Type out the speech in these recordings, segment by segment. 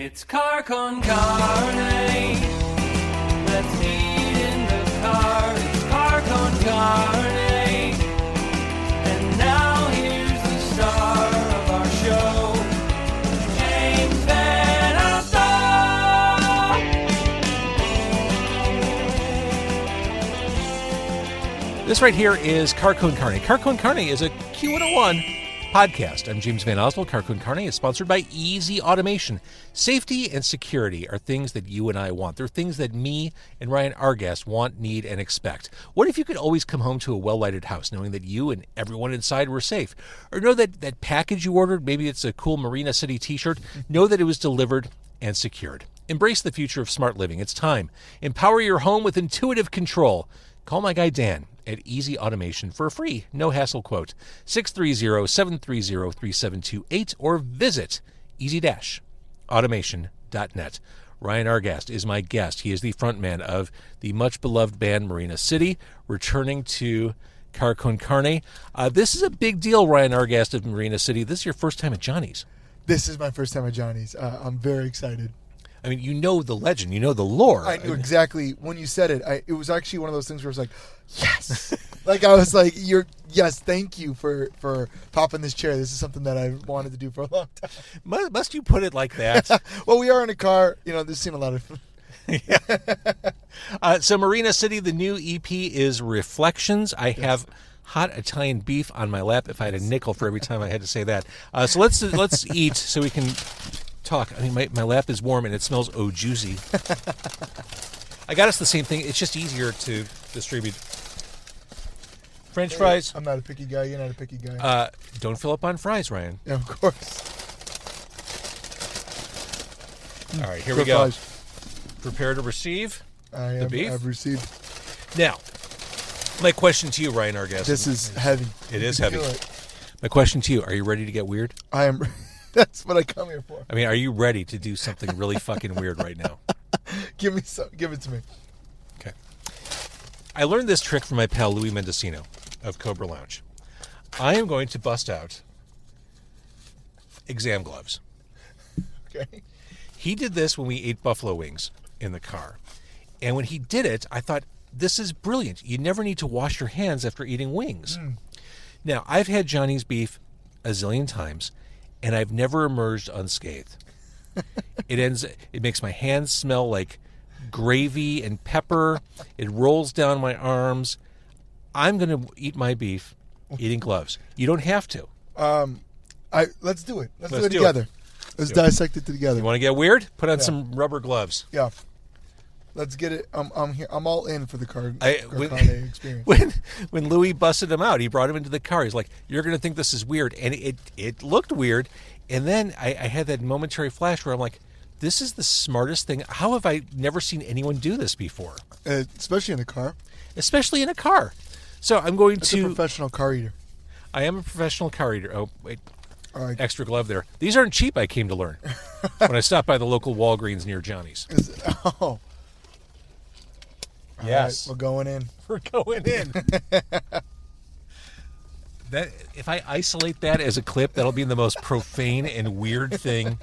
It's Car Con Carne. Let's eat in the car. It's Car Con Carne. And now here's the star of our show, James Van Alstyne. This right here is Car Con Carne. Car Con Carne is a Q101 podcast. I'm James Van Oswald. Car Con Carne is sponsored by Easy Automation. Safety and security are things that you and I want. They're things that me and Ryan Argast want, need, and expect. What if you could always come home to a well-lighted house knowing that you and everyone inside were safe? Or know that that package you ordered, maybe it's a cool Marina City t-shirt, know that it was delivered and secured. Embrace the future of smart living. It's time. Empower your home with intuitive control. Call my guy Dan at Easy Automation for a free, no-hassle quote, 630-730-3728, or visit easy-automation.net. Ryan Argast is my guest. He is the frontman of the much-beloved band Marina City, returning to Car Con Carne. This is a big deal, Ryan Argast of Marina City. This is your first time at Johnnie's. This is my first time at Johnnie's. I'm very excited. I mean, you know the legend, you know the lore. I knew exactly when you said it. It was actually one of those things where I was like, yes. Like I was like, yes, thank you for popping this chair. This is something that I wanted to do for a long time. Must you put it like that? Well, we are in a car. You know, there's seen a lot of. Yeah. So Marina City, the new EP is Reflections. I have hot Italian beef on my lap. If I had a nickel for every time I had to say that. So let's eat so we can talk. I mean, my lap is warm and it smells juicy. I got us the same thing. It's just easier to distribute. French fries. I'm not a picky guy. You're not a picky guy. Don't fill up on fries, Ryan. Yeah, of course. All right, here we go. Fries. Prepare to receive the beef. I've received. Now, my question to you, Ryan Argast. This is heavy. It is heavy. My question to you, are you ready to get weird? I am. That's what I come here for. I mean, are you ready to do something really fucking weird right now? Give it to me. Okay. I learned this trick from my pal Louis Mendocino of Cobra Lounge. I am going to bust out exam gloves. Okay. He did this when we ate buffalo wings in the car. And when he did it, I thought, this is brilliant. You never need to wash your hands after eating wings. Now, I've had Johnnie's beef a zillion times, and I've never emerged unscathed. It makes my hands smell like gravy and pepper. It rolls down my arms. I'm going to eat my beef eating gloves. You don't have to. Let's do it. Let's do it together. Let's dissect it together. You want to get weird? Put on some rubber gloves. Yeah. Let's get it. I'm here. I'm all in for the Carne experience. When Louis busted him out, he brought him into the car. He's like, "You're going to think this is weird," and it looked weird. And then I had that momentary flash where I'm like, "This is the smartest thing. How have I never seen anyone do this before?" Especially in a car. Especially in a car. So I'm going That's to. a professional car eater. I am a professional car eater. Oh wait. All right. Extra glove there. These aren't cheap, I came to learn when I stopped by the local Walgreens near Johnnie's. Oh. Yes. Right, we're going in. We're going in. That if I isolate that as a clip, that'll be the most profane and weird thing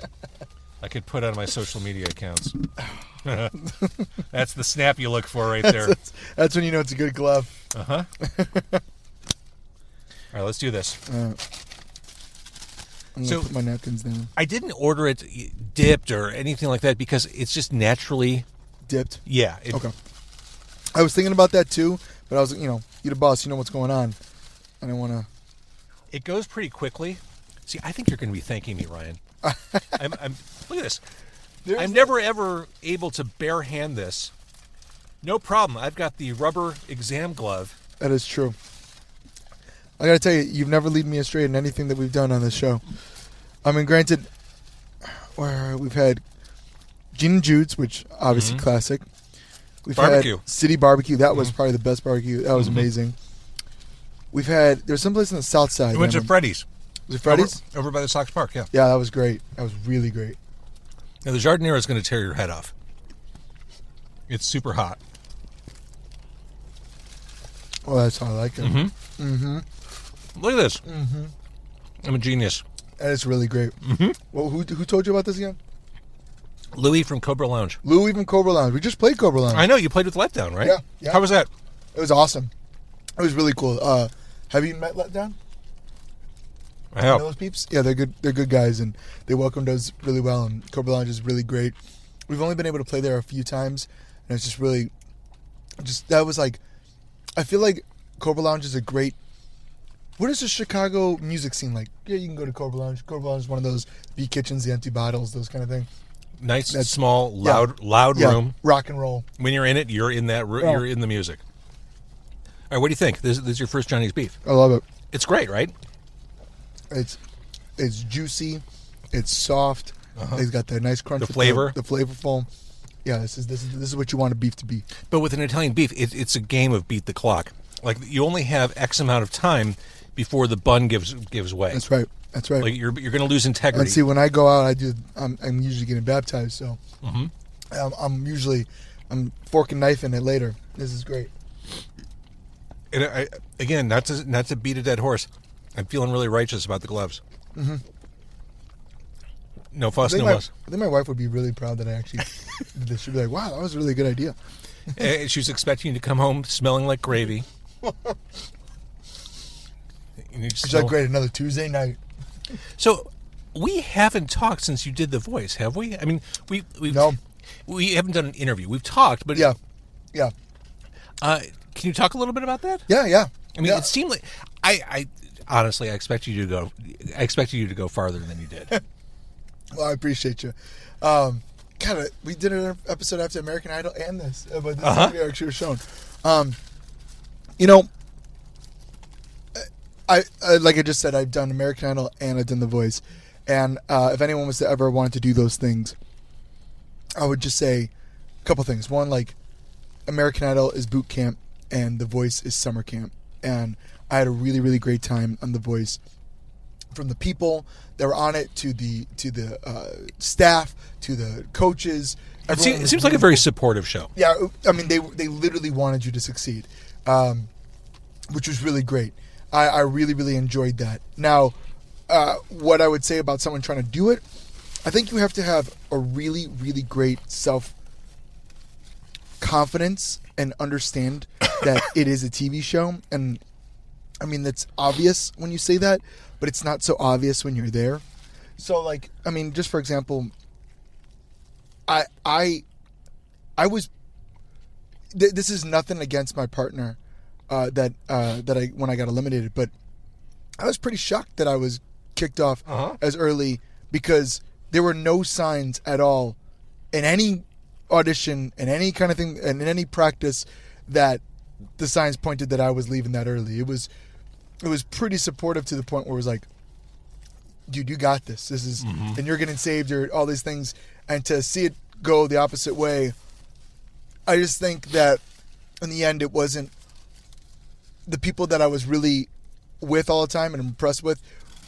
I could put on my social media accounts. That's the snap you look for right there. That's when you know it's a good glove. Uh-huh. All right, let's do this. I'm going to put my napkins down. I didn't order it dipped or anything like that because it's just naturally dipped. Yeah. Okay. I was thinking about that too, but I was, you're the boss, you know what's going on. I don't want to. It goes pretty quickly. See, I think you're going to be thanking me, Ryan. I'm look at this. I'm never ever able to bare hand this. No problem. I've got the rubber exam glove. That is true. I got to tell you, you've never led me astray in anything that we've done on this show. I mean, granted, we've had Gene and Jude's, which obviously classic. We've barbecue. had City Barbecue. That was probably the best barbecue. That was amazing. We've had, there's someplace on the south side. We went to Freddy's. Was it Freddy's? Over by the Sox Park, yeah. Yeah, that was great. That was really great. Now, the Jardinera is going to tear your head off. It's super hot. Oh, that's how I like it. Look at this. I'm a genius. That is really great. Well, who told you about this again? Louis from Cobra Lounge. Louis from Cobra Lounge. We just played Cobra Lounge. I know, you played with Letdown, right? Yeah. How was that? It was awesome. It was really cool. Have you met Letdown? I You know have. those peeps? Yeah, they're good. They're good guys, and they welcomed us really well. And Cobra Lounge is really great. We've only been able to play there a few times, and it's just really, that was like, I feel like Cobra Lounge is a great. What is the Chicago music scene like? Yeah, you can go to Cobra Lounge. Cobra Lounge is one of those beat kitchens, the empty bottles, those kind of thing. Nice, small, loud room. Rock and roll. When you're in it, you're in that room. Oh. You're in the music. All right, what do you think? This is your first Johnny's Beef. I love it. It's great, right? It's juicy. It's soft. It's got that nice crunch. The with flavor. The flavorful. Yeah, this is what you want a beef to be. But with an Italian beef, it's a game of beat the clock. Like, you only have X amount of time before the bun gives way. That's right. That's right. Like, you're going to lose integrity. And see, when I go out, I'm usually getting baptized, so I'm fork and knife in it later. This is great. And again, not to beat a dead horse, I'm feeling really righteous about the gloves. Mm-hmm. No fuss, no muss. I think my wife would be really proud that I actually did this. She'd be like, "Wow, that was a really good idea." She was expecting you to come home smelling like gravy. She's like, "Great, another Tuesday night." So, we haven't talked since you did the voice, have we? I mean, No. We haven't done an interview. We've talked, but Yeah. Can you talk a little bit about that? Yeah. I mean, it seemed like I honestly I expected you to go farther than you did. Well, I appreciate you. We did an episode after American Idol and this, but this is we actually were shown. I like I just said, I've done American Idol and I've done The Voice, and if anyone was to ever wanted to do those things, I would just say a couple things. One, like, American Idol is boot camp and The Voice is summer camp, and I had a really, really great time on The Voice. From the people that were on it to the staff to the coaches. It seems like a very supportive show. Yeah, I mean, they literally wanted you to succeed, which was really great. I really, really enjoyed that. Now, what I would say about someone trying to do it, I think you have to have a really, really great self-confidence and understand that it is a TV show. And, I mean, that's obvious when you say that, but it's not so obvious when you're there. So, like, I mean, just for example, I was. This is nothing against my partner, that when I got eliminated, but I was pretty shocked that I was kicked off as early because there were no signs at all in any audition and any kind of thing and in any practice that the signs pointed that I was leaving that early. It was pretty supportive to the point where it was like, dude, you got this. This is, and you're getting saved or all these things. And to see it go the opposite way, I just think that in the end, it wasn't the people that I was really with all the time and impressed with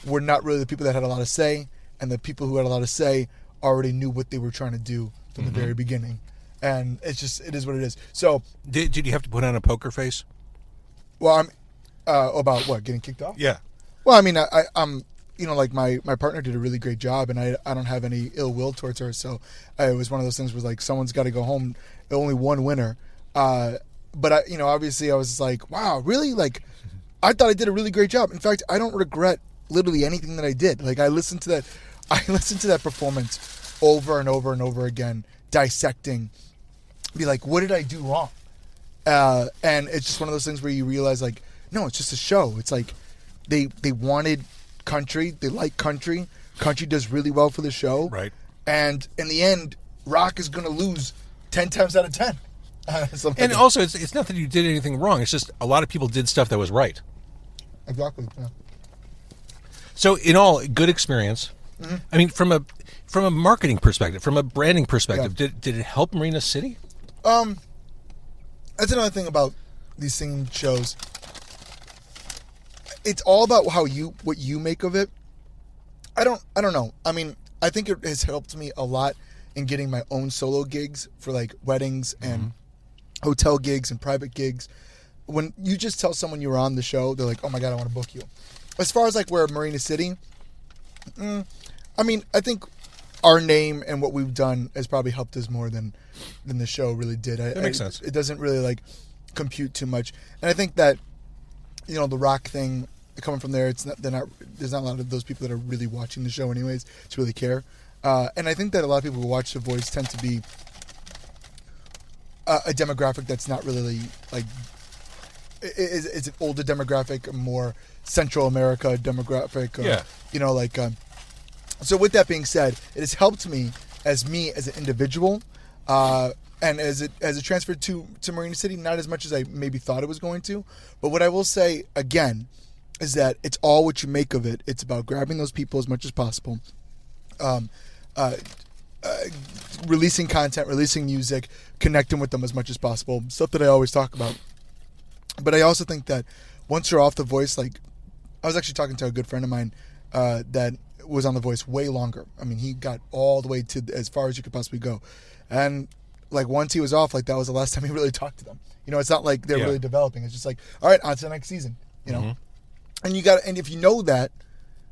were not really the people that had a lot of say. And the people who had a lot of say already knew what they were trying to do from the very beginning. And it is what it is. So Did you have to put on a poker face? Well, I'm about what, getting kicked off? Yeah. Well, I mean, I'm like my partner did a really great job, and I don't have any ill will towards her. So it was one of those things where like someone's got to go home. Only one winner. But obviously I was like, wow, really? Like, I thought I did a really great job. In fact, I don't regret literally anything that I did. Like, I listened to that performance over and over and over again, dissecting, be like, what did I do wrong? And it's just one of those things where you realize, like, no, it's just a show. It's like they wanted country. They like country. Country does really well for the show. Right. And in the end, rock is going to lose 10 times out of 10. And also, it's not that you did anything wrong. It's just a lot of people did stuff that was right. Exactly. Yeah. So, in all, good experience. Mm-hmm. I mean, from a marketing perspective, from a branding perspective, did it help Marina City? That's another thing about these singing shows. It's all about what you make of it. I don't know. I mean, I think it has helped me a lot in getting my own solo gigs for like weddings and hotel gigs and private gigs. When you just tell someone you were on the show, they're like, "Oh my God, I want to book you." As far as like where Marina City, I mean, I think our name and what we've done has probably helped us more than the show really did. That makes sense. It doesn't really like compute too much, and I think that the rock thing coming from there, there's not a lot of those people that are really watching the show anyways to really care, and I think that a lot of people who watch The Voice tend to be a demographic that's not really like it's an older demographic, a more Central America demographic. So with that being said, it has helped me as an individual, and as it transferred to Marina City, not as much as I maybe thought it was going to. But what I will say again is that it's all what you make of it. It's about grabbing those people as much as possible, releasing content, releasing music, connecting with them as much as possible. Stuff that I always talk about. But I also think that once you're off The Voice, like I was actually talking to a good friend of mine that was on The Voice way longer. I mean, he got all the way to as far as you could possibly go. And like once he was off, like that was the last time he really talked to them. It's not like they're really developing. It's just like, all right, on to the next season, And and if you know that,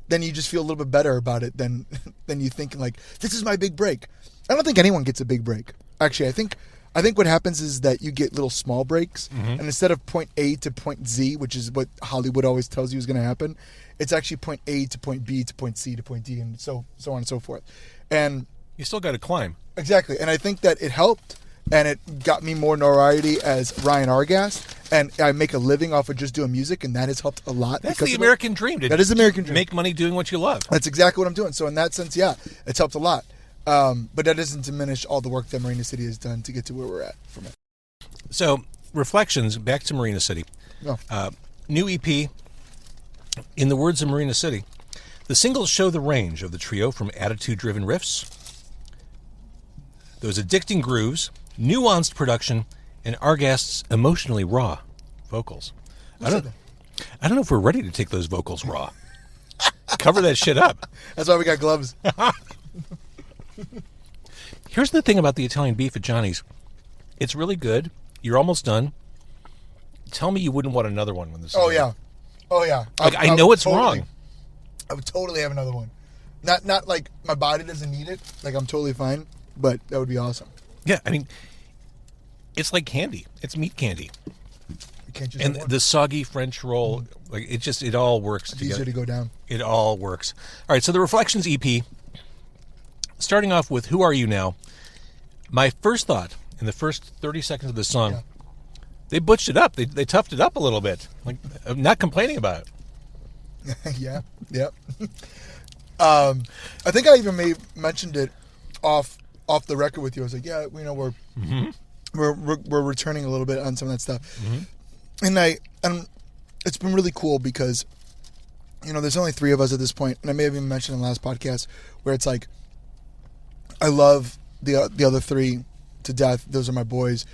then you just feel a little bit better about it than you thinking like, this is my big break. I don't think anyone gets a big break. Actually, I think what happens is that you get little small breaks, and instead of point A to point Z, which is what Hollywood always tells you is going to happen, it's actually point A to point B to point C to point D, and so on and so forth. And you still got to climb. Exactly, and I think that it helped, and it got me more notoriety as Ryan Argast, and I make a living off of just doing music, and that has helped a lot. That's the American dream. That is the American dream. Make money doing what you love. That's exactly what I'm doing. So in that sense, yeah, it's helped a lot. But that doesn't diminish all the work that Marina City has done to get to where we're at from it. So, reflections, back to Marina City. No. New EP, in the words of Marina City, the singles show the range of the trio from attitude-driven riffs, those addicting grooves, nuanced production, and Argast's emotionally raw vocals. I don't know if we're ready to take those vocals raw. Cover that shit up. That's why we got gloves. Here's the thing about the Italian beef at Johnnie's. It's really good. You're almost done. Tell me you wouldn't want another one when this is over. Oh yeah. Like, I know it's wrong. I would totally have another one. Not like my body doesn't need it. Like I'm totally fine, but that would be awesome. Yeah, I mean, it's like candy. It's meat candy. You can't just and the soggy French roll, like it all works it's together. easier to go down. It all works. All right, so the Reflections EP, starting off with Who Are You Now? My first thought in the first 30 seconds of the song, they butched it up. They toughed it up a little bit. Like, I'm not complaining about it. Yeah. I think I even mentioned it off the record with you. I was like, yeah, we're returning a little bit on some of that stuff, and it's been really cool because there's only 3 of us at this point, and I may have even mentioned in the last podcast where it's like I love the other 3 to death. Those are my boys,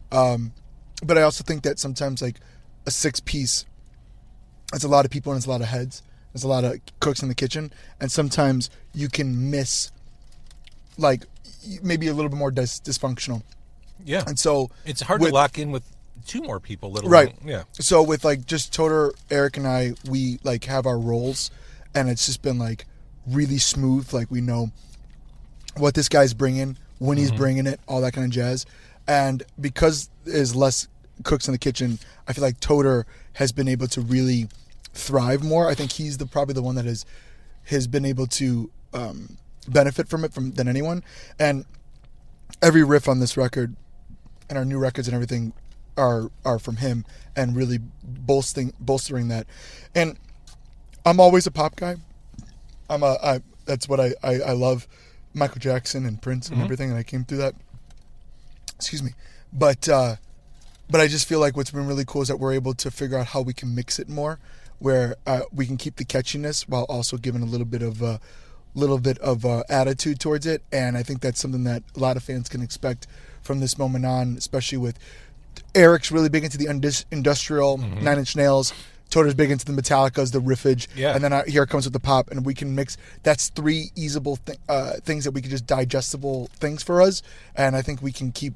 but I also think that sometimes like a 6-piece, it's a lot of people and it's a lot of heads. There's a lot of cooks in the kitchen, and sometimes you can miss like maybe a little bit more dysfunctional. Yeah. And so it's hard to lock in with 2 more people, right. Yeah. So with like just Toter, Eric, and I, we like have our roles, and it's just been like really smooth. Like we know what this guy's bringing, when he's bringing it, all that kind of jazz. And because there's less cooks in the kitchen, I feel like Toter has been able to really thrive more. I think he's probably the one that has been able to benefit from it than anyone. And every riff on this record and our new records and everything are from him, and really bolstering that. And I'm always a pop guy. That's what I love, Michael Jackson and Prince and everything, and I came through that. Excuse me. But I just feel like what's been really cool is that we're able to figure out how we can mix it more, where we can keep the catchiness while also giving a little bit of attitude towards it. And I think that's something that a lot of fans can expect from this moment on, especially with Eric's really big into the industrial 9 Inch Nails. Toter's big into the Metallicas, the riffage, and then here it comes with the pop, and we can mix. That's 3 easable things that we can just digestible things for us, and I think we can keep,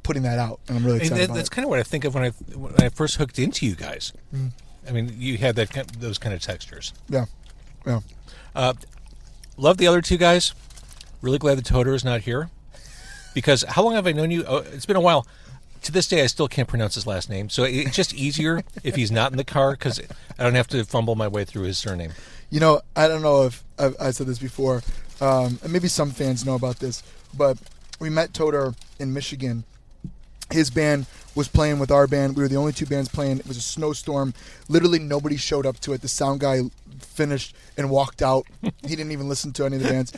putting that out, and I'm really excited about that's it. kind of what I think of when I first hooked into you guys. I mean, you had those kind of textures. Yeah. Love the other 2 guys. really glad that Toter is not here. Because how long have I known you? Oh, it's been a while. To this day, I still can't pronounce his last name. So it's just easier if he's not in the car because I don't have to fumble my way through his surname. You know, I don't know if I said this before, and maybe some fans know about this, but we met Toter in Michigan. His band was playing with our band. We were the only two bands playing. It was a snowstorm. Literally nobody showed up to it. The sound guy finished and walked out. He didn't even listen to any of the bands.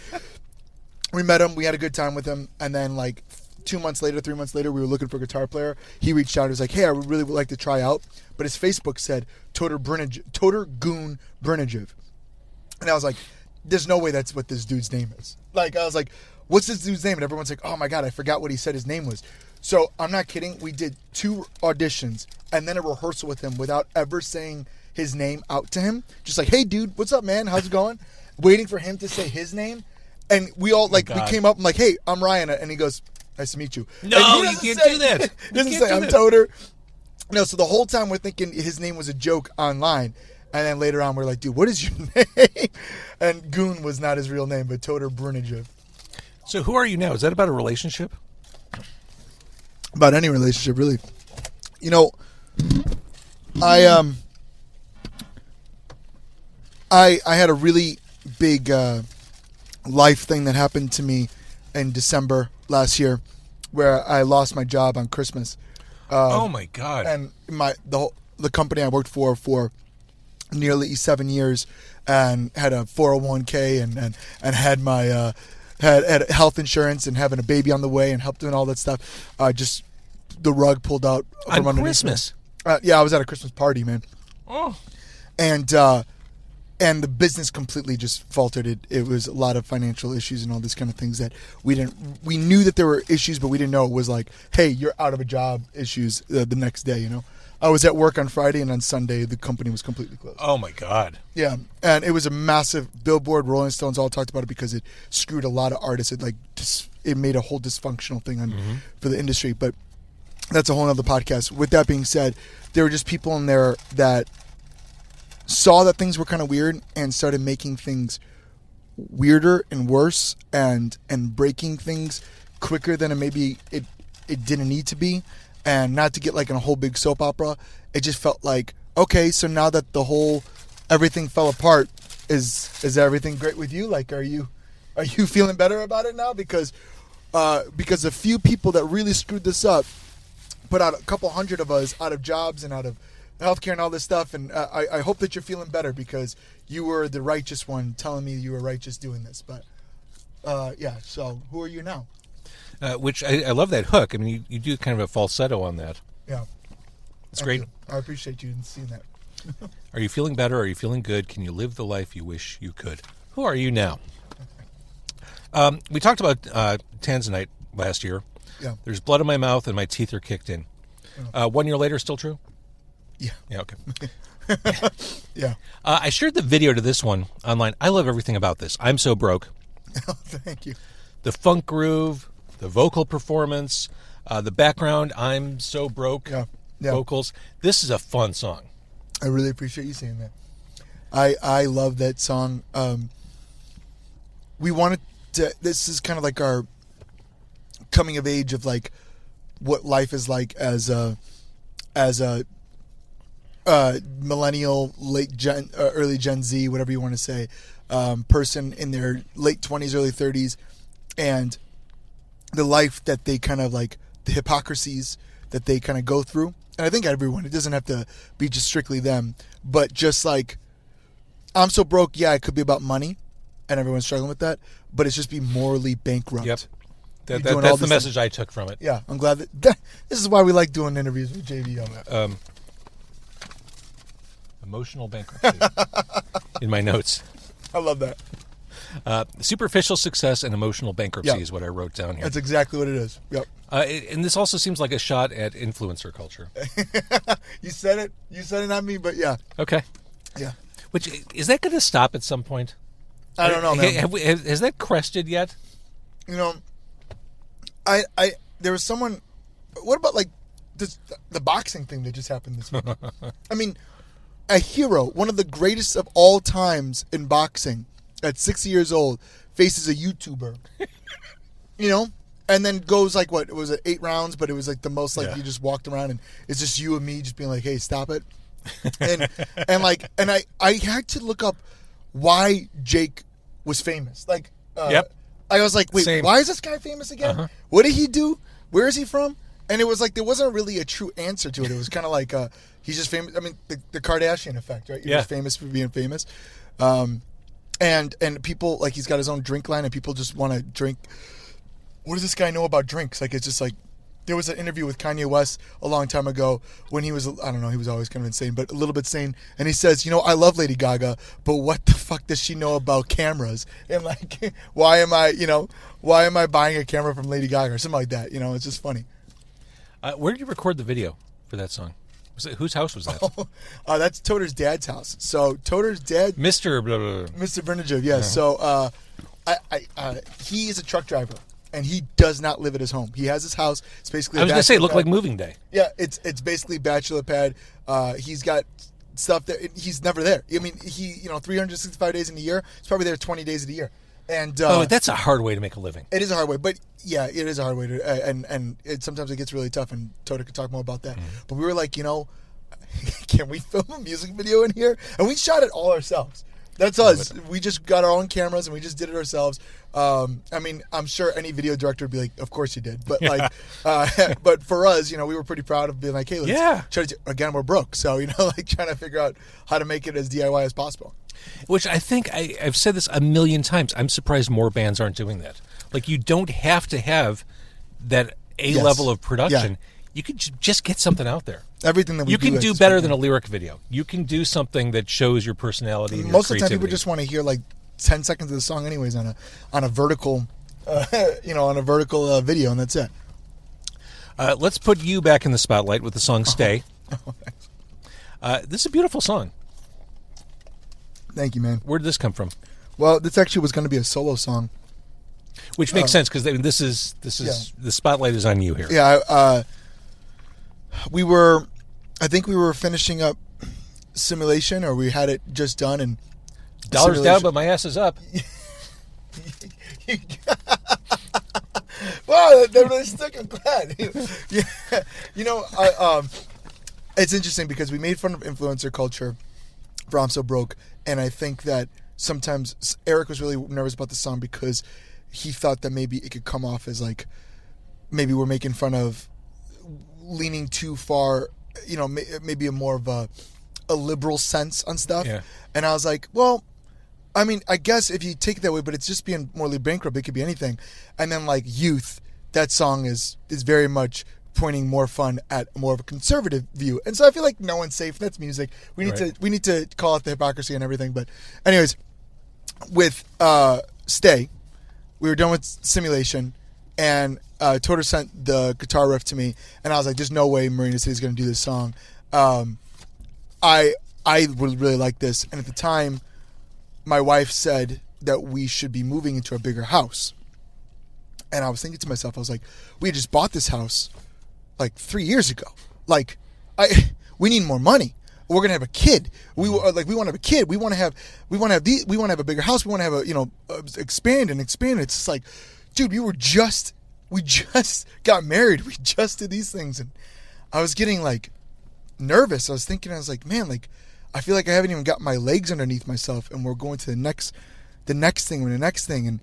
We met him. We had a good time with him. And then like 3 months later, we were looking for a guitar player. He reached out. He was like, hey, I really would like to try out. But his Facebook said Toter Goon Brinijev. And I was like, there's no way that's what this dude's name is. Like, I was like, what's this dude's name? And everyone's like, oh my God, I forgot what he said his name was. So I'm not kidding. We did 2 auditions and then a rehearsal with him without ever saying his name out to him. Just like, hey dude, what's up, man? How's it going? Waiting for him to say his name. And we all we came up and like, hey, I'm Ryan. And he goes, nice to meet you. No, you can't do that. He doesn't say I'm Toter. No, so the whole time we're thinking his name was a joke online. And then later on we're like, dude, what is your name? And Goon was not his real name, but Toter Brinijev. So who are you now? Is that about a relationship? About any relationship, really. You know, I had a really big life thing that happened to me in December last year, where I lost my job on Christmas. Oh my God! And the company I worked for nearly 7 years, and had a 401k and had my had health insurance and having a baby on the way and helped doing all that stuff. Just the rug pulled out from on underneath Christmas. Yeah, I was at a Christmas party, man. Oh, and the business completely just faltered. It was a lot of financial issues and all these kind of things that we knew that there were issues, but we didn't know it was like, hey, you're out of a job issues the next day. You know, I was at work on Friday, and on Sunday the company was completely closed. Oh my God! Yeah, and it was a massive Billboard, Rolling Stones all talked about it because it screwed a lot of artists. It made a whole dysfunctional thing for the industry, but that's a whole other podcast. With that being said, there were just people in there that saw that things were kind of weird and started making things weirder and worse and breaking things quicker than it didn't need to be. And not to get like in a whole big soap opera, it just felt like, okay, so now that everything fell apart, is everything great with you? Like, are you feeling better about it now? Because a few people that really screwed this up put out a couple hundred of us out of jobs and out of healthcare and all this stuff. And I hope that you're feeling better because you were the righteous one telling me you were righteous doing this. But yeah, so who are you now? Which I love that hook. I mean, you do kind of a falsetto on that. Yeah. It's great. I appreciate you seeing that. Are you feeling better? Are you feeling good? Can you live the life you wish you could? Who are you now? We talked about Tanzanite last year. Yeah. There's blood in my mouth and my teeth are kicked in. 1 year later, still true? Yeah. Yeah, okay. Yeah. I shared the video to this one online. I love everything about this. I'm so broke. Thank you. The funk groove, the vocal performance, the background, I'm so broke vocals. This is a fun song. I really appreciate you saying that. I love that song. We wanted to, this is kind of like our coming of age of like what life is like as a millennial, early Gen Z, whatever you want to say, person in their late 20s, early 30s, and the life that they kind of like, the hypocrisies that they kind of go through. And I think everyone, it doesn't have to be just strictly them, but just like, I'm so broke, yeah, it could be about money, and everyone's struggling with that, but it's just be morally bankrupt. Yep. That's the message I took from it. Yeah, I'm glad that this is why we like doing interviews with JV. Emotional bankruptcy in my notes. I love that. Superficial success and emotional bankruptcy is what I wrote down here. That's exactly what it is. Yep. And this also seems like a shot at influencer culture. You said it. You said it, not me, but yeah. Okay. Yeah. Which, is that going to stop at some point? I don't know, man. Has that crested yet? You know, there was someone. What about like the boxing thing that just happened this week? I mean, a hero, one of the greatest of all times in boxing, at 60 years old, faces a YouTuber you know, and then goes like what was it 8 rounds, but it was like the most like you just walked around and it's just you and me just being like, hey, stop it, and I had to look up why Jake was famous. Like, I was like, wait, Same. why is this guy famous again? What did he do? Where is he from? And it was like there wasn't really a true answer to it. It was kind of like he's just famous. I mean, the Kardashian effect, right? You're just famous for being famous. And people, like, he's got his own drink line, and people just want to drink. What does this guy know about drinks? Like, it's just like, there was an interview with Kanye West a long time ago when he was, I don't know, he was always kind of insane, but a little bit sane. And he says, you know, I love Lady Gaga, but what the fuck does she know about cameras? And like, why am I buying a camera from Lady Gaga or something like that? You know, it's just funny. Where did you record the video for that song? Whose house was that? That's Toter's dad's house. So Toter's dad, Mr. Blah, blah, blah. Mr. Vernijev, yes. So he is a truck driver, and he does not live at his home. He has his house. It's basically. I was going to say, it looked like moving day. Yeah, it's basically bachelor pad. He's got stuff that he's never there. I mean, 365 days in a year. He's probably there 20 days of the year. And that's a hard way to make a living. It is a hard way, but yeah, it is a hard way to, and sometimes it gets really tough. And Tota could talk more about that. But we were like, can we film a music video in here? And we shot it all ourselves. That's us. We just got our own cameras and we just did it ourselves. I mean, I'm sure any video director would be like, "Of course you did," but like, but for us, we were pretty proud of being like, "Hey, let's try to." Again, we're broke, so like trying to figure out how to make it as DIY as possible. Which I think I've said this a million times. I'm surprised more bands aren't doing that. Like, you don't have to have that level of production. Yeah. You could just get something out there. Everything that we you can do better than a lyric video. You can do something that shows your personality. And most your of the time, people just want to hear like 10 seconds of the song, anyways, on a vertical, video, and that's it. Let's put you back in the spotlight with the song "Stay." This is a beautiful song. Thank you, man. Where did this come from? Well, this actually was going to be a solo song, which makes sense because this is the spotlight is on you here. Yeah, I think we were finishing up Simulation, or we had it just done, and dollars down, but my ass is up. Wow, that really stuck. I'm glad. It's interesting because we made fun of influencer culture for I'm So Broke, and I think that sometimes Eric was really nervous about the song because he thought that maybe it could come off as like maybe we're making fun of leaning too far, maybe a more of a liberal sense on stuff. Yeah. And I was like, well, I mean, I guess if you take it that way, but it's just being morally bankrupt, it could be anything. And then like Youth, that song is very much pointing more fun at more of a conservative view. And so I feel like no one's safe. That's music. We need to call out the hypocrisy and everything. But anyways, with Stay, we were done with Simulation, and Toter sent the guitar riff to me, and I was like, there's no way Marina City is going to do this song. I would really like this. And at the time, my wife said that we should be moving into a bigger house. And I was thinking to myself, I was like, we just bought this house like 3 years ago. Like, we need more money. We're gonna have a kid. We want to have a kid. We want to have a bigger house. We want to have expand. It's just like, dude, we just got married. We just did these things, and I was getting like nervous. I was like, man, like I feel like I haven't even got my legs underneath myself, and we're going to the next thing,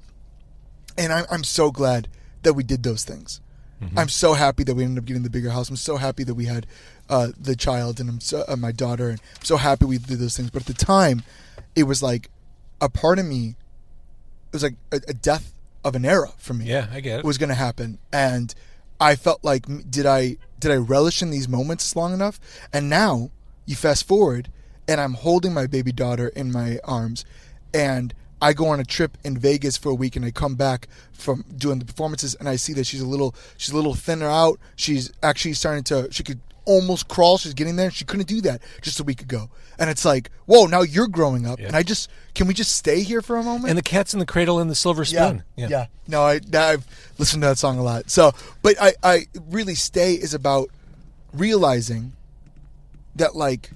and I'm so glad that we did those things. Mm-hmm. I'm so happy that we ended up getting the bigger house. I'm so happy that we had the child and my daughter, and I'm so happy we did those things. But at the time, it was like a part of me. It was like a death of an era for me. Yeah, I get it. Was going to happen, and I felt like did I relish in these moments long enough? And now you fast forward, and I'm holding my baby daughter in my arms, and I go on a trip in Vegas for a week, and I come back from doing the performances, and I see that she's a little thinner out. She's actually she could almost crawl. She's getting there. She couldn't do that just a week ago. And it's like, whoa, now you're growing up. Yeah. And can we just stay here for a moment? And the Cat's in the Cradle and the Silver Spoon. Yeah. No, I've listened to that song a lot. So, but I really Stay is about realizing that, like,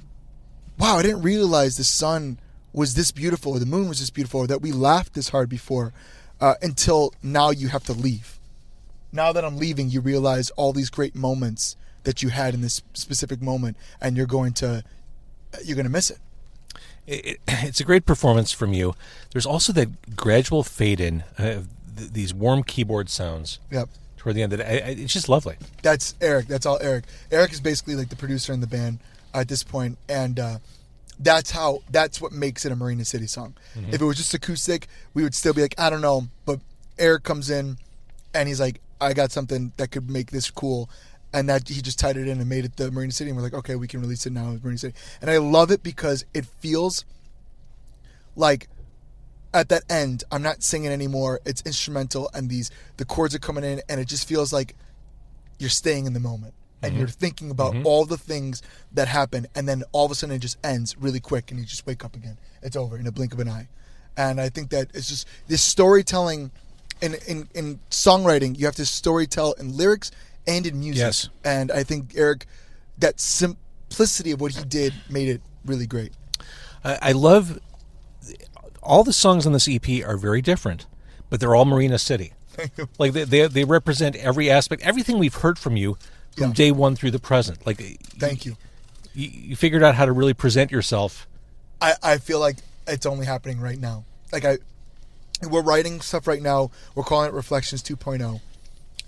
wow, I didn't realize the sun was this beautiful, or the moon was this beautiful, or that we laughed this hard before, until now you have to leave. now that I'm leaving, you realize all these great moments that you had in this specific moment, and you're going to miss it. It's a great performance from you. There's also that gradual fade in, these warm keyboard sounds. Yep. Toward the end, it's just lovely. That's Eric. That's all Eric. Eric is basically like the producer in the band at this point, and that's what makes it a Marina City song. Mm-hmm. If it was just acoustic, we would still be like, I don't know. But Eric comes in, and he's like, I got something that could make this cool. And that he just tied it in and made it the Marina City. And we're like, okay, we can release it now as Marina City. And I love it because it feels like at that end, I'm not singing anymore. It's instrumental, and the chords are coming in, and it just feels like you're staying in the moment. And you're thinking about all the things that happen, and then all of a sudden it just ends really quick, and you just wake up again. It's over in a blink of an eye. And I think that it's just this storytelling in songwriting. You have to storytell in lyrics and in music. Yes. And I think Eric, that simplicity of what he did made it really great. I love all the songs on this EP are very different, but they're all Marina City. Like they represent every aspect, everything we've heard from you from day one through the present. Like, thank you. You figured out how to really present yourself. I feel like it's only happening right now. Like we're writing stuff right now. We're calling it Reflections 2.0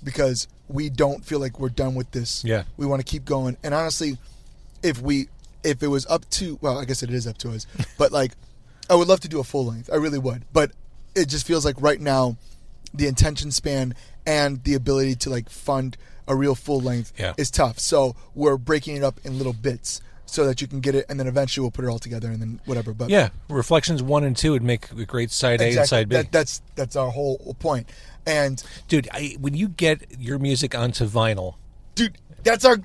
because we don't feel like we're done with this. Yeah. We want to keep going. And honestly, if it was up to, well, I guess it is up to us, but like, I would love to do a full length. I really would. But it just feels like right now, the attention span and the ability to like fund a real full length is tough. So we're breaking it up in little bits so that you can get it, and then eventually we'll put it all together and then whatever. But yeah, Reflections 1 and 2 would make a great side A and side B. That's our whole point. And dude, when you get your music onto vinyl, dude, that's our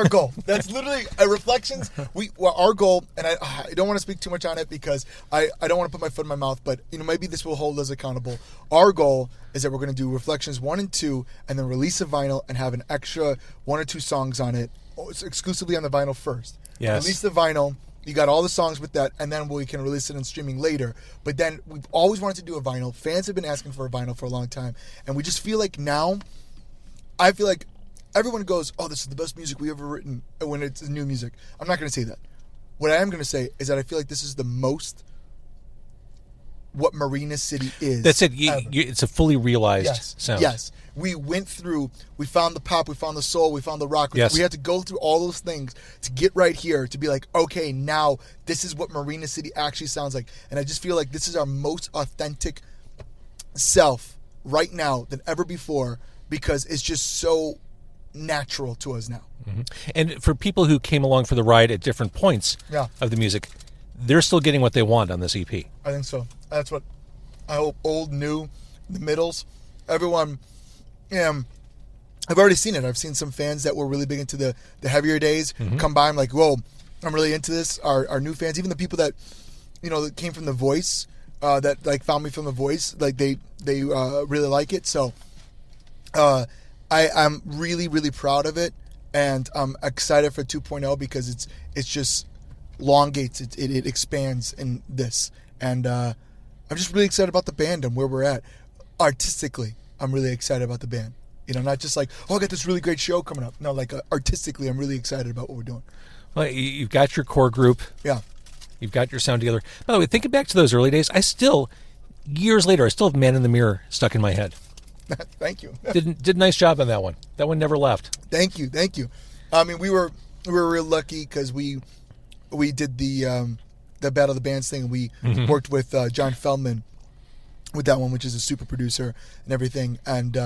goal. That's literally Reflections. Our goal, and I don't want to speak too much on it because I don't want to put my foot in my mouth, but maybe this will hold us accountable. Our goal is that we're going to do Reflections 1 and 2, and then release a vinyl and have an extra 1 or 2 songs on it, exclusively on the vinyl first. Yes. Release the vinyl. You got all the songs with that, and then we can release it in streaming later. But then we've always wanted to do a vinyl. Fans have been asking for a vinyl for a long time, and we just feel like now, I feel like everyone goes, oh, this is the best music we've ever written when it's new music. I'm not going to say that. What I am going to say is that I feel like this is the most what Marina City is. That's it. It's a fully realized sound. Yes. We went through, we found the pop, we found the soul, we found the rock. Yes. We had to go through all those things to get right here to be like, okay, now this is what Marina City actually sounds like. And I just feel like this is our most authentic self right now than ever before because it's just so natural to us now. Mm-hmm. And for people who came along for the ride at different points of the music, they're still getting what they want on this EP. I think so. That's what I hope. Old, new, the middles, everyone. I've already seen it. I've seen some fans that were really big into the heavier days come by. I'm like, whoa, I'm really into this. Our new fans, even the people that that came from The Voice, that like found me from The Voice, like they really like it. So I'm really, really proud of it, and I'm excited for 2.0 because it's just elongates, it expands in this, and I'm just really excited about the band and where we're at. Artistically, I'm really excited about the band. Not just like, oh, I got this really great show coming up. No, like artistically, I'm really excited about what we're doing. Well, you've got your core group. Yeah. You've got your sound together. By the way, thinking back to those early days, years later, I still have Man in the Mirror stuck in my head. Thank you. Did a nice job on that one. That one never left. Thank you. I mean, we were real lucky because we did the Battle of the Bands thing. We worked with John Feldman with that one, which is a super producer and everything. And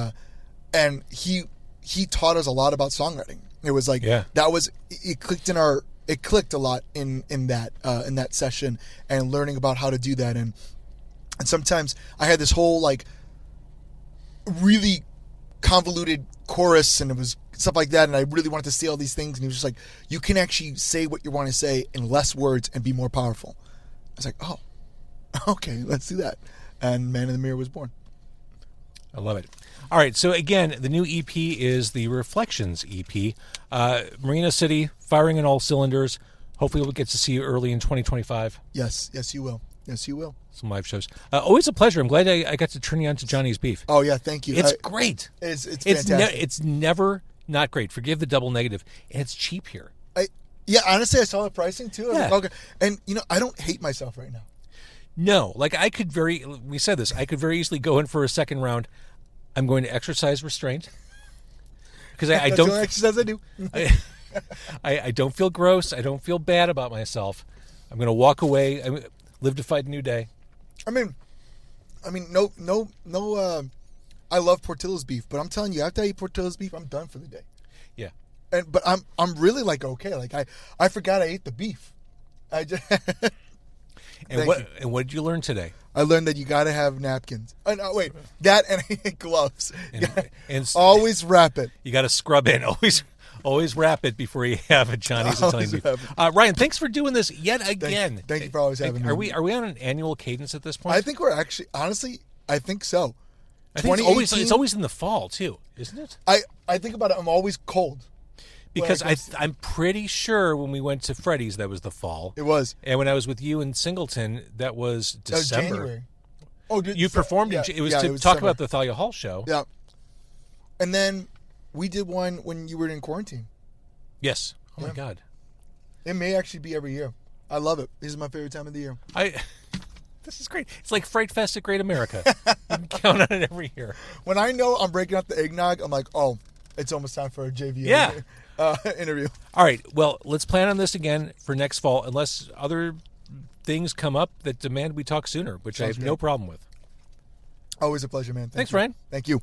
he taught us a lot about songwriting. It was like it clicked a lot in that session and learning about how to do that. And sometimes I had this whole like really convoluted chorus and it was stuff like that, and I really wanted to say all these things, and he was just like, you can actually say what you want to say in less words and be more powerful. I was like, oh, okay, let's do that. And Man in the Mirror was born. I love it. All right, so again, the new EP is the Reflections EP. Marina City, firing on all cylinders. Hopefully we'll get to see you early in 2025. Yes, you will. Yes, you will. Some live shows. Always a pleasure. I'm glad I got to turn you on to Johnny's Beef. Oh yeah, thank you. It's great. It's fantastic. It's never not great. Forgive the double negative. And it's cheap here. Yeah, honestly, I saw the pricing too. I was Yeah. like, okay. And I don't hate myself right now. No, like we said this, I could very easily go in for a second round. I'm going to exercise restraint. Because I That's don't. the only exercise I do. I don't feel gross. I don't feel bad about myself. I'm going to walk away. Live to fight a new day. I mean, no. I love Portillo's beef, but I'm telling you, after I eat Portillo's beef, I'm done for the day. Yeah. But I'm really like okay. Like I forgot I ate the beef. I just. And what did you learn today? I learned that you got to have napkins. Oh, no, wait, that and gloves. And always wrap it. You got to scrub in. Always wrap it before you have a Johnny's Italian Always beef. wrap Ryan, thanks for doing this yet again. Thank you for always having me. Are we on an annual cadence at this point? I think we're actually, honestly, I think so. I think it's always in the fall too, isn't it? I think about it. I'm always cold. Because I'm pretty sure when we went to Freddy's, that was the fall. It was. And when I was with you in Singleton, that was December. January. Oh, you performed in it was to talk December. about the Thalia Hall show. Yeah. And then we did one when you were in quarantine. Yes. Oh my God. It may actually be every year. I love it. This is my favorite time of the year. This is great. It's like Fright Fest at Great America. You can count on it every year. When I know I'm breaking up the eggnog, I'm like, oh, it's almost time for a JV interview. All right. Well, let's plan on this again for next fall, unless other things come up that demand we talk sooner, which I have no problem with. Always a pleasure, man. Thanks, Ryan. Thank you.